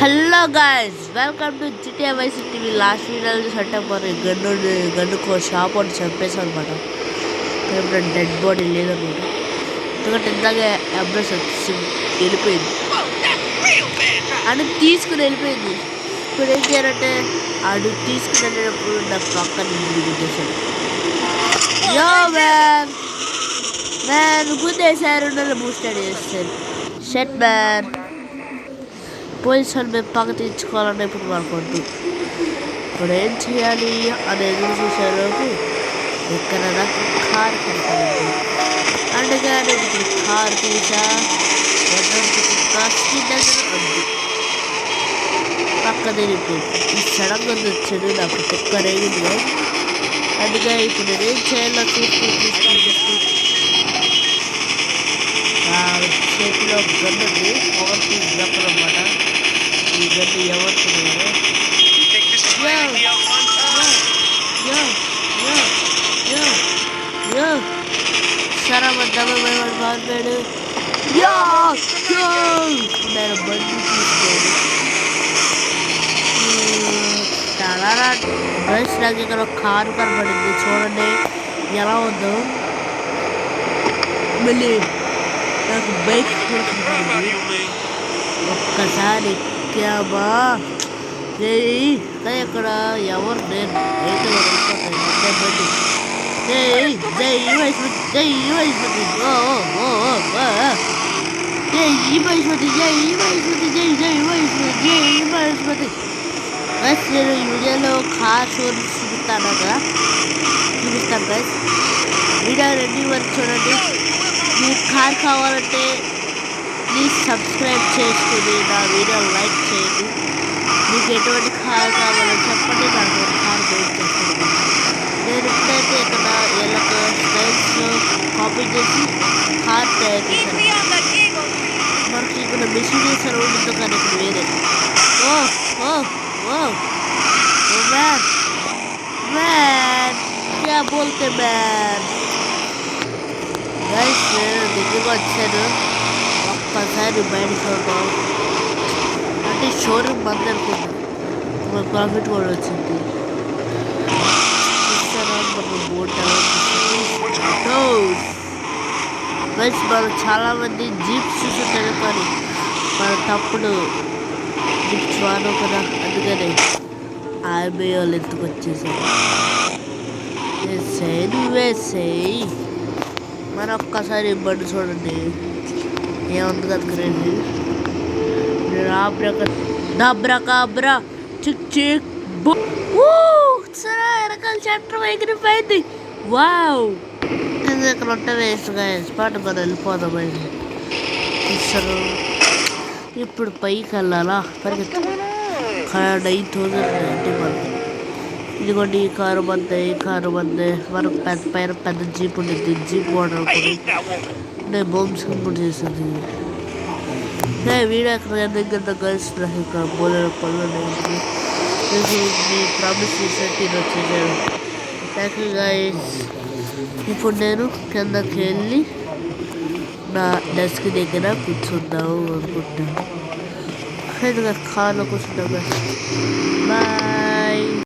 Hello guys, welcome to GTA Vice City. Last వీడియోలో చూసంటే మరి గన్నుకో shop అని చంపేసాం అనమాట. ఇప్పుడు డెడ్ బాడీ లేదనమాట. ఎందుకంటే ఇందాక అంబులెన్స్ వచ్చి వెళ్ళిపోయింది అని తీసుకుని వెళ్ళిపోయింది. ఇప్పుడు ఏం చేయాలంటే ఆడు తీసుకుని వెళ్ళినప్పుడు నా పక్కన గుద్దేశాడు. యో మ్యాన్ గుద్దేశారు, నన్ను బూస్టెడ్ చేస్తారు. షట్ మ్యాన్, పోలీసు వాళ్ళు మేము పక్క తీర్చుకోవాలని ఇప్పుడు మాకుంటు. ఇప్పుడు ఏం చేయాలి అని ఎదురు చూసేలోపు ఇక్కడ నాకు కారు కనపడింది. అందుకని ఇప్పుడు కారు తీసా ఉంది పక్క తిరిగిపోయింది. ఈ సడన్గా వచ్చాడు, నాకు కుక్క రేగింది. అందుకే ఇప్పుడు నేనేం చేయాలో తీసుకుని చేతిలో గన్నుంది, పవర్ఫుల్ గన్ అనమాట. ఈ గన్ను ఎవరుతున్నారు సరే డబ్బు భయపడి బాగున్నాడు. నేను బండి తీసుకోండి. చాలా డ్రెస్ నాకు ఇక్కడ ఒక కారు కనబడింది, చూడండి ఎలా ఉందో. మళ్ళీ నాకు బైక్ కూడా కనబడింది. ఒక్కసారి ఎక్కామా ఇక్కడ ఎవరు నేను అయితే వెళ్ళిపోతాను. జై వైష్మతి, జై వైష్మతి, జై వైష్మతి, జై వైష్మతి, జై జై వైష్మతి, జై వైష్మతి. బస్ నేను ఈ వీడియోలో కార్ షోర్ చూపిస్తాను కదా, చూపిస్తాను గైస్. వీడియో రెడీ వరకు చూడండి. మీకు కార్ కావాలంటే ప్లీజ్ సబ్స్క్రైబ్ చేసుకుని నా వీడియో లైక్ చేయండి. మీకు ఎటువంటి కార్ కావాలో చెప్పండి, నాకు కార్ వెయిట్ చేస్తాను. నేను ఇప్పుడైతే ఇక్కడ వీళ్ళకి స్టైల్స్లో కాపీ చేసి కార్ తయారు చేశాను. మనకి ఇక్కడ మెషినరీస్ ఉండదు కానీ ఇక్కడ వేరే. ఓ ఓ ఓ మ్యాన్ మ్యాన్ క్యా బోల్తే మ్యాన్. గైస్ నేను దగ్గరగా వచ్చాను. ఒక్కసారి బయట చూద్దాం అంటే షోరూమ్ బంద్ అనుకుంటాం. మన ప్రాఫిట్ కూడా వచ్చింది. మనం చాలామంది జీప్స్ చూసుంటారు కానీ మన తప్పుడు జీప్స్ వాడు కదా, అందుకని ఆర్మీ వాళ్ళు ఎందుకు వచ్చేసారు. వేసేయి మన ఒక్కసారి ఇబ్బంది చూడండి ఏముంది కదా. క్రేజీ డబ్రకాబ్రా చిక్ చిక్ సరే వెనకాల చట్టం ఎగిరిపోయింది. వావ్, ఇక్కడ ఉంటే వేస్ట్గా స్పాట్ మనం వెళ్ళిపోదాం. ఇస్తారు ఇప్పుడు పైకి వెళ్ళాలా పరిగెత్త 9,090 మనకి. ఇదిగోండి ఈ కారు మందే, ఈ కారు మందే. మనకు పైన పెద్ద జీప్ ఉండింది, జీప్ మోడల్ నేను బోమ్స్ కంప్లీట్ చేసింది. వీడియో ఎక్కడ దగ్గర కలిసి ఇక్కడ బోలే పనులు మీ ప్రామిస్ చేసినట్టు వచ్చేసాను. Thank you guys. ఇప్పుడు నేను కిందకి వెళ్ళి నా డెస్క్ దగ్గర కూర్చుందాము అనుకుంటాను. కార్లో కూర్చుంటాం. బాయ్.